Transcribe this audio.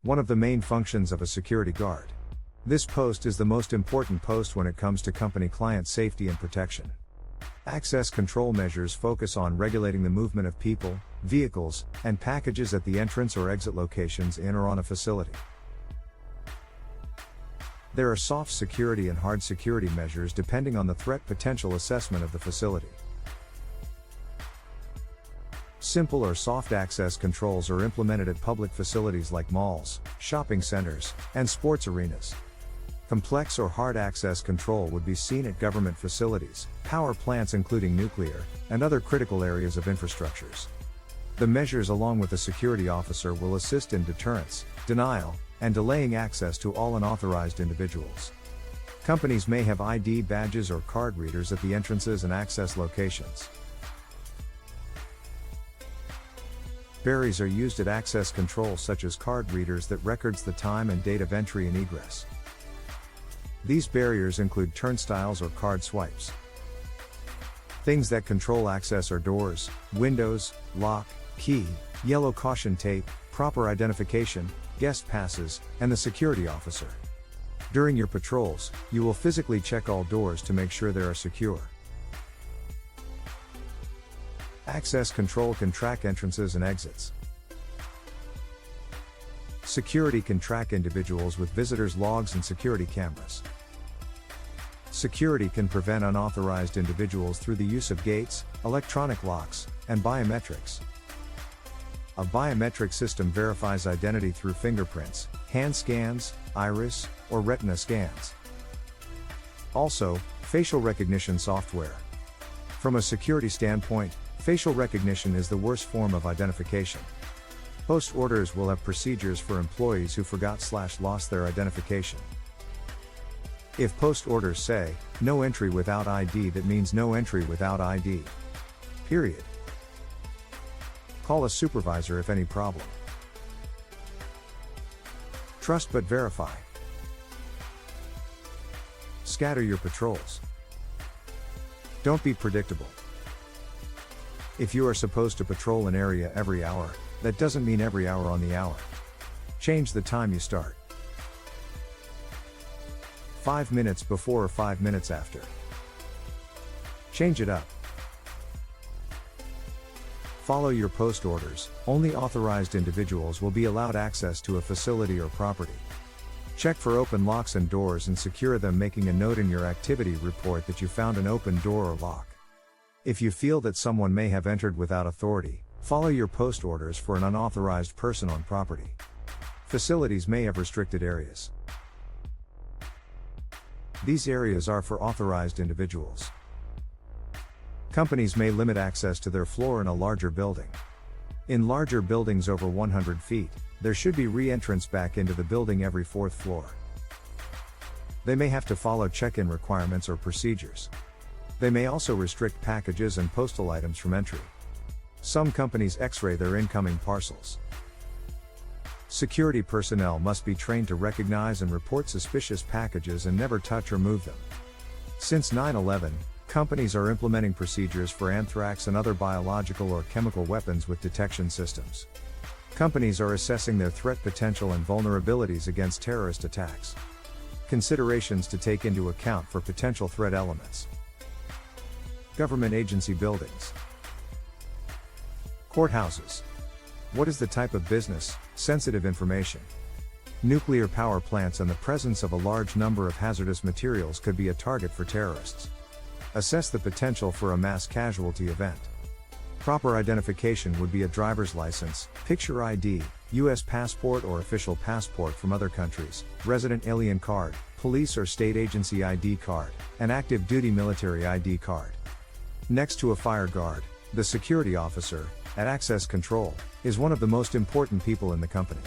one of the main functions of a security guard. This post is the most important post when it comes to company client safety and protection. Access control measures focus on regulating the movement of people, vehicles, and packages at the entrance or exit locations in or on a facility. There are soft security and hard security measures depending on the threat potential assessment of the facility. Simple or soft access controls are implemented at public facilities like malls, shopping centers, and sports arenas. Complex or hard access control would be seen at government facilities, power plants including nuclear, and other critical areas of infrastructures. The measures along with the security officer will assist in deterrence, denial, and delaying access to all unauthorized individuals. Companies may have ID badges or card readers at the entrances and access locations. Barriers are used at access control such as card readers that records the time and date of entry and egress. These barriers include turnstiles or card swipes. Things that control access are doors, windows, lock, key, yellow caution tape, proper identification, guest passes, and the security officer. During your patrols, you will physically check all doors to make sure they are secure. Access control can track entrances and exits. Security can track individuals with visitors' logs and security cameras. Security can prevent unauthorized individuals through the use of gates, electronic locks, and biometrics. A biometric system verifies identity through fingerprints, hand scans, iris, or retina scans. Also, facial recognition software. From a security standpoint, facial recognition is the worst form of identification. Post orders will have procedures for employees who forgot/lost their identification. If post orders say, "No entry without ID," that means no entry without ID. Period. Call a supervisor if any problem. Trust but verify. Scatter your patrols. Don't be predictable. If you are supposed to patrol an area every hour, that doesn't mean every hour on the hour. Change the time you start. 5 minutes before or 5 minutes after. Change it up. Follow your post orders. Only authorized individuals will be allowed access to a facility or property. Check for open locks and doors and secure them, making a note in your activity report that you found an open door or lock. If you feel that someone may have entered without authority, follow your post orders for an unauthorized person on property. Facilities may have restricted areas. These areas are for authorized individuals. Companies may limit access to their floor in a larger building. In larger buildings over 100 feet, there should be re-entrance back into the building every 4th floor. They may have to follow check-in requirements or procedures. They may also restrict packages and postal items from entry. Some companies X-ray their incoming parcels. Security personnel must be trained to recognize and report suspicious packages and never touch or move them. Since 9/11, companies are implementing procedures for anthrax and other biological or chemical weapons with detection systems. Companies are assessing their threat potential and vulnerabilities against terrorist attacks. Considerations to take into account for potential threat elements. Government agency buildings. Courthouses. What is the type of business? Sensitive information. Nuclear power plants and the presence of a large number of hazardous materials could be a target for terrorists. Assess the potential for a mass casualty event. Proper identification would be a driver's license, picture ID, U.S. passport or official passport from other countries, resident alien card, police or state agency ID card, and active duty military ID card. Next to a fire guard, the security officer, at access control, is one of the most important people in the company.